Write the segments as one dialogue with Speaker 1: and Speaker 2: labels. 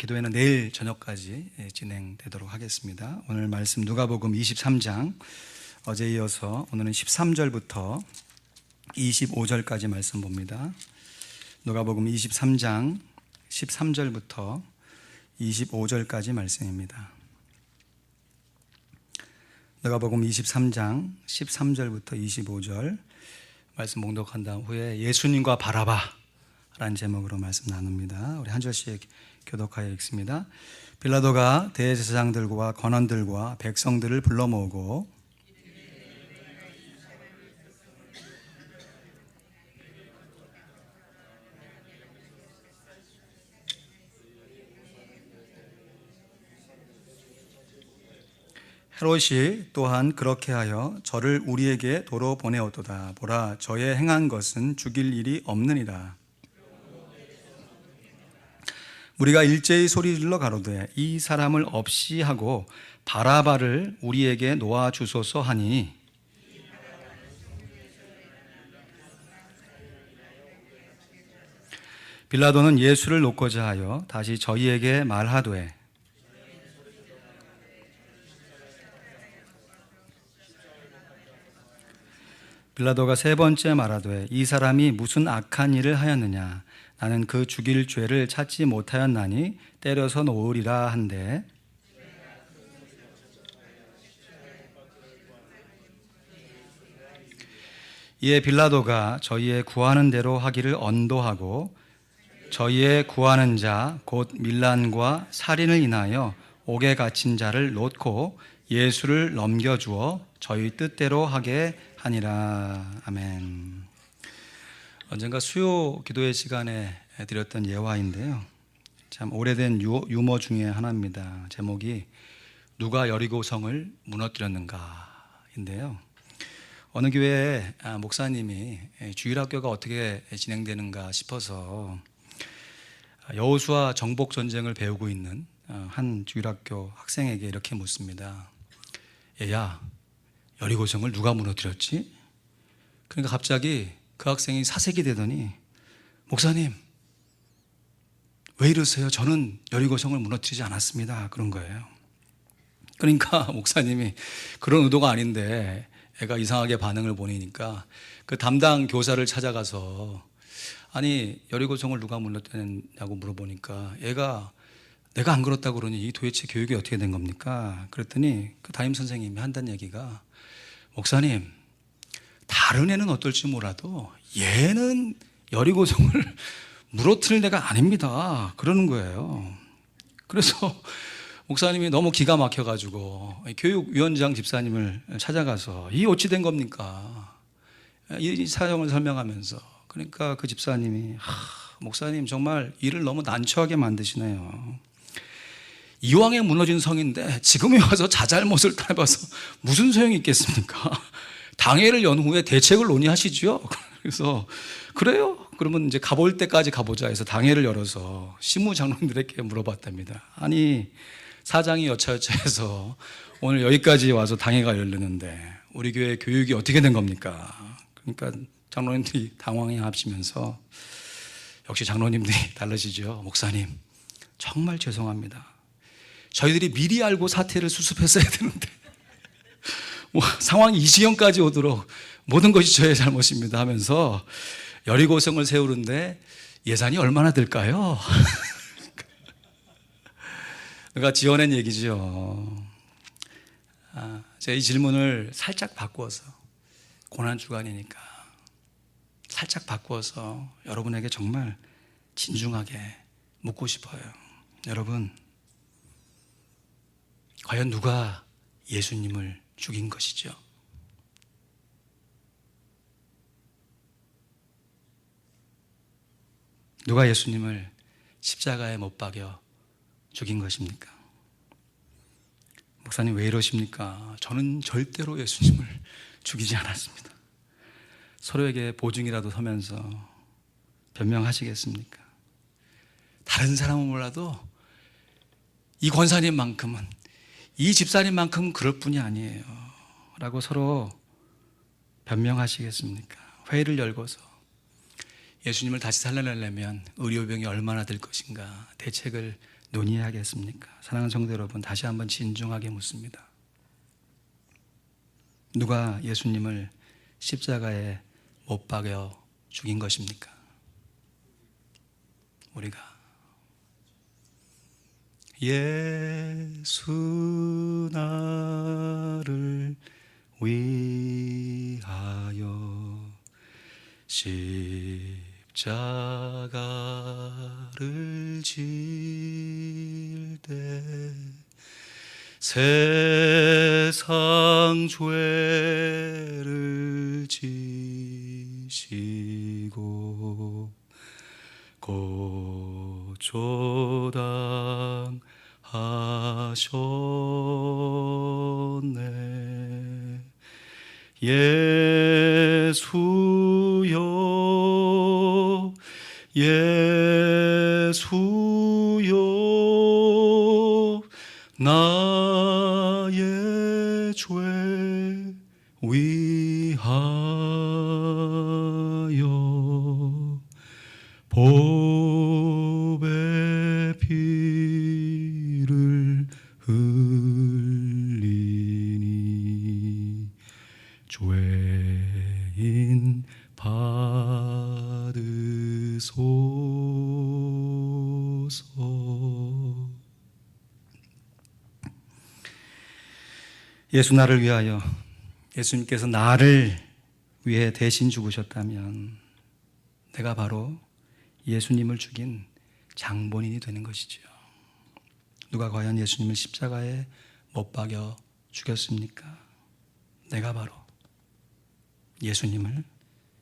Speaker 1: 기도회는 내일 저녁까지 진행되도록 하겠습니다. 오늘 말씀 누가복음 23장, 어제 이어서 오늘은 13절부터 25절까지 말씀 봅니다. 누가복음 23장 13절부터 25절까지 말씀입니다. 누가복음 23장 13절부터 25절 말씀 봉독한 다음 후에 예수님과 바라바 라는 제목으로 말씀 나눕니다. 우리 한 절씩 교독하여 읽습니다. 빌라도가 대제사장들과 관원들과 백성들을 불러 모으고 헤롯이 또한 그렇게 하여 저를 우리에게 도로 보내었도다. 보라, 저의 행한 것은 죽일 일이 없느니라. 우리가 일제히 소리질러 가로되 이 사람을 없이 하고 바라바를 우리에게 놓아 주소서 하니, 빌라도는 예수를 놓고자 하여 다시 저희에게 말하되 빌라도가 세 번째 말하되 이 사람이 무슨 악한 일을 하였느냐, 나는 그 죽일 죄를 찾지 못하였나니 때려서 놓으리라 한데, 이에 빌라도가 저희의 구하는 대로 하기를 언도하고 저희의 구하는 자 곧 밀란과 살인을 인하여 옥에 갇힌 자를 놓고 예수를 넘겨주어 저희 뜻대로 하게 하니라. 아멘. 언젠가 수요 기도회 시간에 드렸던 예화인데요, 참 오래된 유머 중에 하나입니다. 제목이 누가 여리고성을 무너뜨렸는가인데요, 어느 교회에 목사님이 주일학교가 어떻게 진행되는가 싶어서 여호수아 정복 전쟁을 배우고 있는 한 주일학교 학생에게 이렇게 묻습니다. 얘야, 여리고성을 누가 무너뜨렸지? 그러니까 갑자기 그 학생이 사색이 되더니, 목사님 왜 이러세요? 저는 여리고성을 무너뜨리지 않았습니다. 그런 거예요. 그러니까 목사님이 그런 의도가 아닌데 애가 이상하게 반응을 보이니까 그 담당 교사를 찾아가서, 아니 여리고성을 누가 무너뜨렸냐고 물어보니까 얘가 내가 안 그렇다고 그러니 이 도대체 교육이 어떻게 된 겁니까? 그랬더니 그 담임 선생님이 한다는 얘기가, 목사님 다른 애는 어떨지 몰라도 얘는 여리고성을 무너뜨릴 애가 아닙니다. 그러는 거예요. 그래서 목사님이 너무 기가 막혀가지고 교육위원장 집사님을 찾아가서 이 어찌 된 겁니까? 이 사정을 설명하면서, 그러니까 그 집사님이 목사님 정말 일을 너무 난처하게 만드시네요. 이왕에 무너진 성인데 지금에 와서 자잘못을 따라봐서 무슨 소용이 있겠습니까? 당회를 연 후에 대책을 논의하시죠. 그래서 그래요? 그러면 이제 가볼 때까지 가보자 해서 당회를 열어서 신무 장로님들에게 물어봤답니다. 아니 사장이 여차여차해서 오늘 여기까지 와서 당회가 열리는데 우리 교회 교육이 어떻게 된 겁니까? 그러니까 장로님들이 당황해 하시면서, 역시 장로님들이 다르시죠. 목사님 정말 죄송합니다. 저희들이 미리 알고 사태를 수습했어야 되는데 상황이 이 지경까지 오도록 모든 것이 저의 잘못입니다 하면서 여리고성을 세우는데 예산이 얼마나 들까요? 누가 지어낸 얘기죠. 제가 이 질문을 살짝 바꾸어서, 고난주간이니까 살짝 바꾸어서 여러분에게 정말 진중하게 묻고 싶어요. 여러분, 과연 누가 예수님을 죽인 것이죠? 누가 예수님을 십자가에 못 박여 죽인 것입니까? 목사님 왜 이러십니까? 저는 절대로 예수님을 죽이지 않았습니다. 서로에게 보증이라도 서면서 변명하시겠습니까? 다른 사람은 몰라도 이 권사님만큼은, 이 집사님만큼은 그럴 뿐이 아니에요 라고 서로 변명하시겠습니까? 회의를 열고서 예수님을 다시 살려내려면 의료비용이 얼마나 들 것인가 대책을 논의해야겠습니까? 사랑하는 성도 여러분, 다시 한번 진중하게 묻습니다. 누가 예수님을 십자가에 못 박여 죽인 것입니까? 우리가. 예수 나를 위하여 십자가를 질 때 세상 죄를 지시고 고초당하셨네. 예수여 예수여 나의 죄 위하여 보배 피를 흘리니 죄인 받으소서. 예수 나를 위하여, 예수님께서 나를 위해 대신 죽으셨다면 내가 바로 예수님을 죽인 장본인이 되는 것이지요. 누가 과연 예수님을 십자가에 못 박여 죽였습니까? 내가 바로 예수님을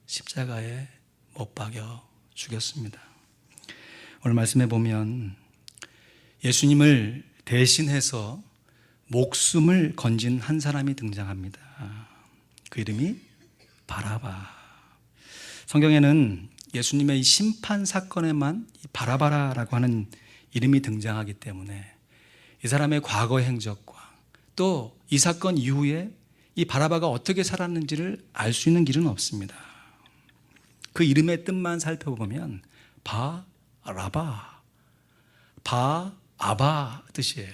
Speaker 1: 십자가에 못 박여 죽였습니다. 오늘 말씀해 보면 예수님을 대신해서 목숨을 건진 한 사람이 등장합니다. 그 이름이 바라바. 성경에는 예수님의 이 심판 사건에만 바라바라라고 하는 이름이 등장하기 때문에 이 사람의 과거 행적과 또 이 사건 이후에 이 바라바가 어떻게 살았는지를 알 수 있는 길은 없습니다. 그 이름의 뜻만 살펴보면 바라바, 바아바 뜻이에요.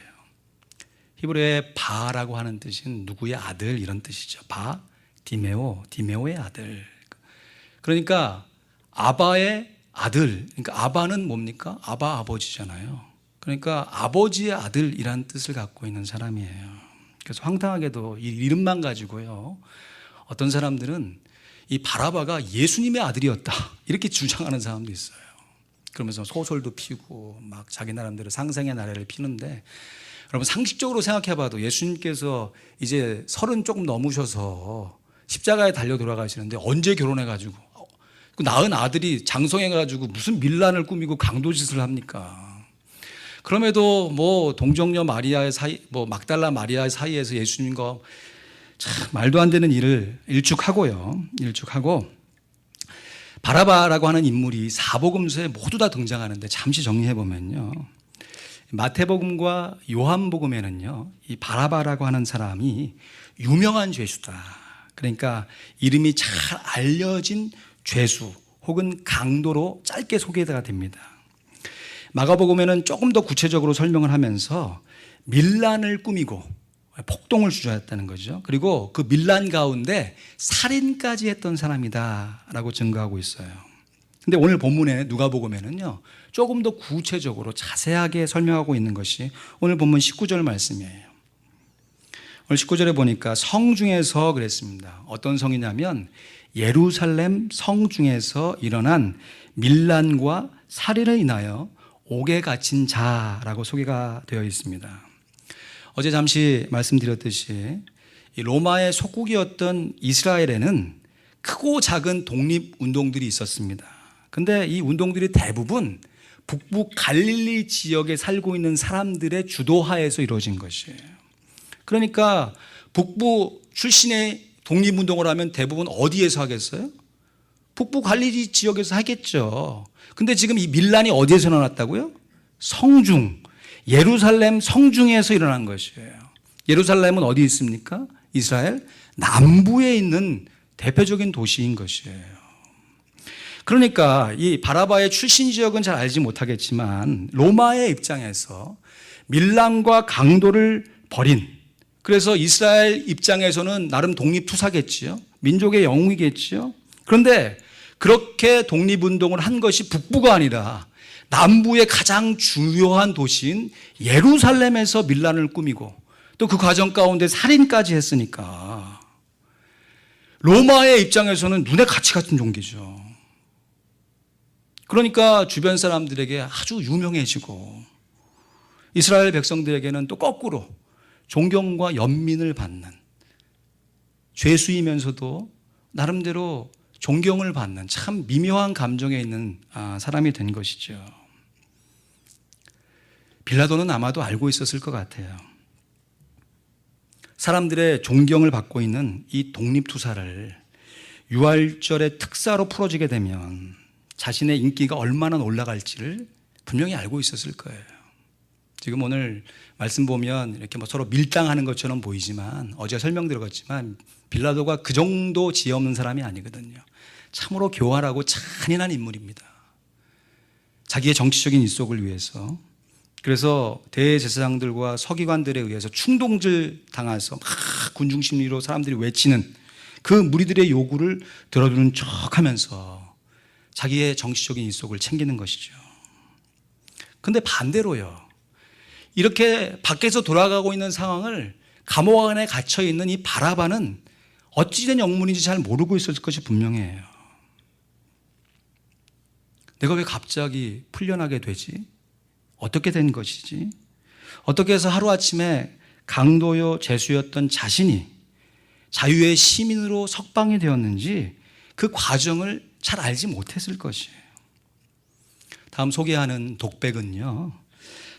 Speaker 1: 히브리어의 바라고 하는 뜻은 누구의 아들 이런 뜻이죠. 바, 디메오의 아들. 그러니까 아바의 아들, 그러니까 아바는 뭡니까? 아바 아버지잖아요. 그러니까 아버지의 아들이라는 뜻을 갖고 있는 사람이에요. 그래서 황당하게도 이 이름만 가지고요, 어떤 사람들은 이 바라바가 예수님의 아들이었다 이렇게 주장하는 사람도 있어요. 그러면서 소설도 피고 막 자기 나름대로 상상의 나래를 피는데, 여러분 상식적으로 생각해봐도 예수님께서 이제 30 조금 넘으셔서 십자가에 달려 돌아가시는데 언제 결혼해가지고 그 낳은 아들이 장성해가지고 무슨 밀란을 꾸미고 강도짓을 합니까? 그럼에도 뭐 동정녀 마리아의 사이, 뭐 막달라 마리아의 사이에서 예수님과 참 말도 안 되는 일을 일축하고 바라바라고 하는 인물이 사복음서에 모두 다 등장하는데 잠시 정리해 보면요, 마태복음과 요한복음에는요, 이 바라바라고 하는 사람이 유명한 죄수다. 그러니까 이름이 잘 알려진 죄수 혹은 강도로 짧게 소개가 됩니다. 마가복음에는 조금 더 구체적으로 설명을 하면서 밀란을 꾸미고 폭동을 주저했다는 거죠. 그리고 그 밀란 가운데 살인까지 했던 사람이다라고 증거하고 있어요. 근데 오늘 본문에 누가복음에는요, 조금 더 구체적으로 자세하게 설명하고 있는 것이 오늘 본문 19절 말씀이에요. 오늘 19절에 보니까 성 중에서 그랬습니다. 어떤 성이냐면 예루살렘 성 중에서 일어난 밀란과 살인을 인하여 옥에 갇힌 자라고 소개가 되어 있습니다. 어제 잠시 말씀드렸듯이 이 로마의 속국이었던 이스라엘에는 크고 작은 독립운동들이 있었습니다. 근데 이 운동들이 대부분 북부 갈릴리 지역에 살고 있는 사람들의 주도하에서 이루어진 것이에요. 그러니까 북부 출신의 독립운동을 하면 대부분 어디에서 하겠어요? 북부 갈릴리 지역에서 하겠죠. 근데 지금 이 밀란이 어디에서 일어났다고요? 성중, 예루살렘 성중에서 일어난 것이에요. 예루살렘은 어디 있습니까? 이스라엘 남부에 있는 대표적인 도시인 것이에요. 그러니까 이 바라바의 출신 지역은 잘 알지 못하겠지만 로마의 입장에서 밀란과 강도를 벌인, 그래서 이스라엘 입장에서는 나름 독립투사겠지요. 민족의 영웅이겠지요. 그런데 그렇게 독립운동을 한 것이 북부가 아니라 남부의 가장 주요한 도시인 예루살렘에서 밀란을 꾸미고 또 그 과정 가운데 살인까지 했으니까 로마의 입장에서는 눈에 같이 같은 종기죠. 그러니까 주변 사람들에게 아주 유명해지고 이스라엘 백성들에게는 또 거꾸로 존경과 연민을 받는, 죄수이면서도 나름대로 존경을 받는 참 미묘한 감정에 있는 사람이 된 것이죠. 빌라도는 아마도 알고 있었을 것 같아요. 사람들의 존경을 받고 있는 이 독립투사를 유월절의 특사로 풀어주게 되면 자신의 인기가 얼마나 올라갈지를 분명히 알고 있었을 거예요. 지금 오늘 말씀 보면 이렇게 서로 밀당하는 것처럼 보이지만 어제 설명드렸지만 빌라도가 그 정도 지혜 없는 사람이 아니거든요. 참으로 교활하고 잔인한 인물입니다. 자기의 정치적인 일속을 위해서, 그래서 대제사장들과 서기관들에 의해서 충동질 당해서 막 군중심리로 사람들이 외치는 그 무리들의 요구를 들어주는 척하면서 자기의 정치적인 일속을 챙기는 것이죠. 그런데 반대로요, 이렇게 밖에서 돌아가고 있는 상황을 감옥 안에 갇혀 있는 이 바라바는 어찌된 영문인지 잘 모르고 있었을 것이 분명해요. 내가 왜 갑자기 풀려나게 되지? 어떻게 된 것이지? 어떻게 해서 하루아침에 강도요 죄수였던 자신이 자유의 시민으로 석방이 되었는지 그 과정을 잘 알지 못했을 것이에요. 다음 소개하는 독백은요,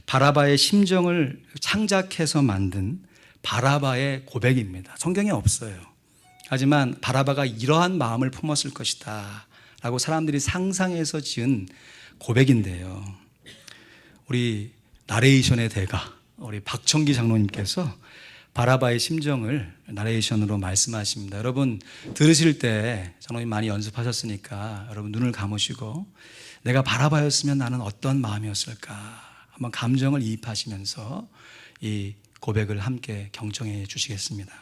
Speaker 1: 바라바의 심정을 창작해서 만든 바라바의 고백입니다. 성경에 없어요. 하지만 바라바가 이러한 마음을 품었을 것이다 라고 사람들이 상상해서 지은 고백인데요, 우리 나레이션의 대가 우리 박청기 장로님께서 바라바의 심정을 나레이션으로 말씀하십니다. 여러분 들으실 때 장로님 많이 연습하셨으니까 여러분 눈을 감으시고 내가 바라바였으면 나는 어떤 마음이었을까 한번 감정을 이입하시면서 이 고백을 함께 경청해 주시겠습니다.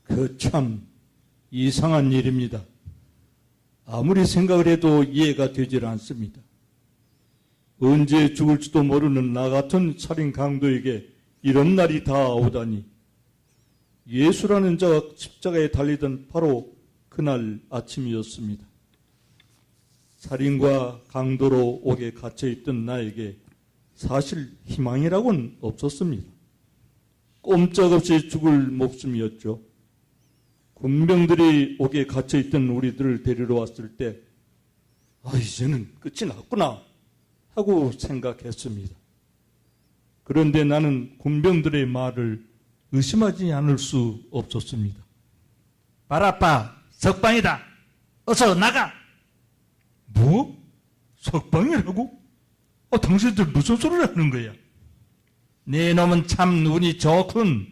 Speaker 2: 그 참 이상한 일입니다. 아무리 생각을 해도 이해가 되질 않습니다. 언제 죽을지도 모르는 나 같은 살인 강도에게 이런 날이 다 오다니. 예수라는 자가 십자가에 달리던 바로 그날 아침이었습니다. 살인과 강도로 옥에 갇혀있던 나에게 사실 희망이라고는 없었습니다. 꼼짝없이 죽을 목숨이었죠. 군병들이 옥에 갇혀있던 우리들을 데리러 왔을 때 이제는 끝이 났구나 하고 생각했습니다. 그런데 나는 군병들의 말을 의심하지 않을 수 없었습니다.
Speaker 3: 바라바 석방이다. 어서 나가.
Speaker 2: 뭐? 석방이라고? 당신들 무슨 소리를 하는 거야?
Speaker 3: 네 놈은 참 운이 좋군.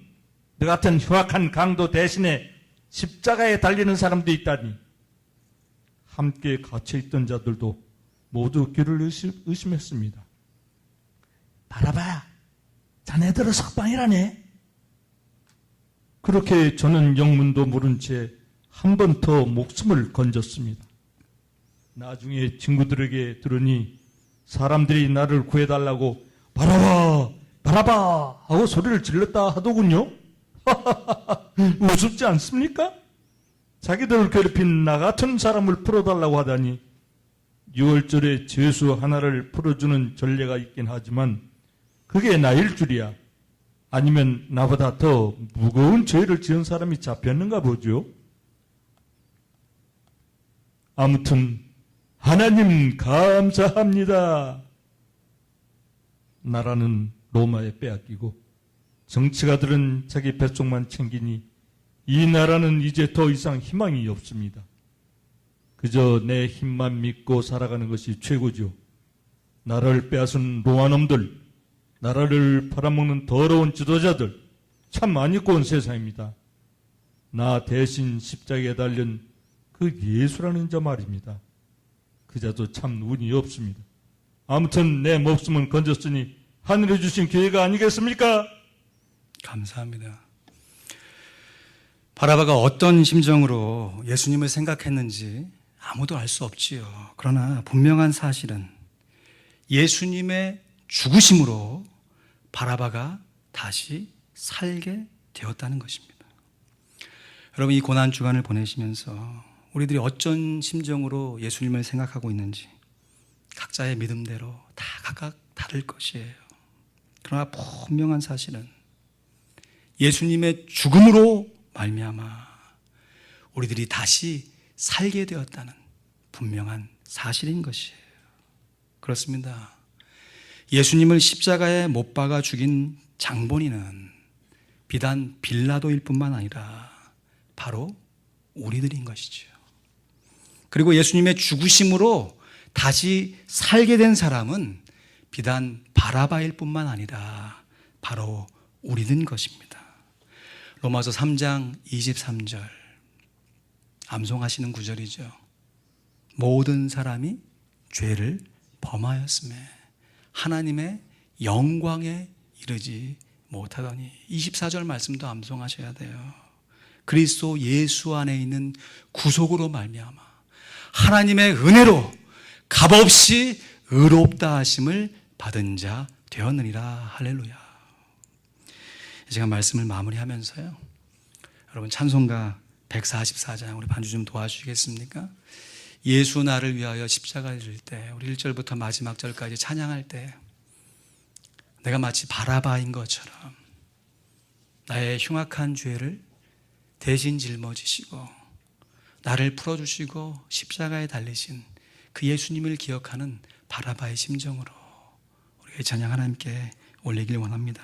Speaker 3: 너 같은 흉악한 강도 대신에 십자가에 달리는 사람도 있다니.
Speaker 2: 함께 갇혀있던 자들도 모두 그를 의심했습니다.
Speaker 3: 바라바, 자네들은 석방이라네.
Speaker 2: 그렇게 저는 영문도 모른 채 한 번 더 목숨을 건졌습니다. 나중에 친구들에게 들으니 사람들이 나를 구해달라고 바라바, 바라바 하고 소리를 질렀다 하더군요. 우습지 않습니까? 자기들을 괴롭힌 나 같은 사람을 풀어달라고 하다니. 6월절에 죄수 하나를 풀어주는 전례가 있긴 하지만 그게 나일 줄이야. 아니면 나보다 더 무거운 죄를 지은 사람이 잡혔는가 보죠. 아무튼 하나님 감사합니다. 나라는 로마에 빼앗기고 정치가들은 자기 뱃속만 챙기니 이 나라는 이제 더 이상 희망이 없습니다. 그저 내 힘만 믿고 살아가는 것이 최고죠. 나라를 빼앗은 로마놈들, 나라를 팔아먹는 더러운 지도자들, 참 안 입고 온 세상입니다. 나 대신 십자가에 달린 그 예수라는 자 말입니다. 그 자도 참 운이 없습니다. 아무튼 내 목숨은 건졌으니 하늘에 주신 기회가 아니겠습니까?
Speaker 1: 감사합니다. 바라바가 어떤 심정으로 예수님을 생각했는지 아무도 알 수 없지요. 그러나 분명한 사실은 예수님의 죽으심으로 바라바가 다시 살게 되었다는 것입니다. 여러분, 이 고난 주간을 보내시면서 우리들이 어쩐 심정으로 예수님을 생각하고 있는지 각자의 믿음대로 다 각각 다를 것이에요. 그러나 분명한 사실은 예수님의 죽음으로 말미암아 우리들이 다시 살게 되었다는 분명한 사실인 것이에요. 그렇습니다. 예수님을 십자가에 못 박아 죽인 장본인은 비단 빌라도일 뿐만 아니라 바로 우리들인 것이죠. 그리고 예수님의 죽으심으로 다시 살게 된 사람은 비단 바라바일 뿐만 아니라 바로 우리든 것입니다. 로마서 3장 23절 암송하시는 구절이죠. 모든 사람이 죄를 범하였음에 하나님의 영광에 이르지 못하더니 24절 말씀도 암송하셔야 돼요. 그리스도 예수 안에 있는 구속으로 말미암아 하나님의 은혜로 값없이 의롭다 하심을 받은 자 되었느니라. 할렐루야. 제가 말씀을 마무리하면서요, 여러분 찬송가 144장 우리 반주 좀 도와주시겠습니까? 예수 나를 위하여 십자가를 질 때 우리 1절부터 마지막 절까지 찬양할 때 내가 마치 바라바인 것처럼 나의 흉악한 죄를 대신 짊어지시고 나를 풀어주시고 십자가에 달리신 그 예수님을 기억하는 바라바의 심정으로 우리의 찬양 하나님께 올리길 원합니다.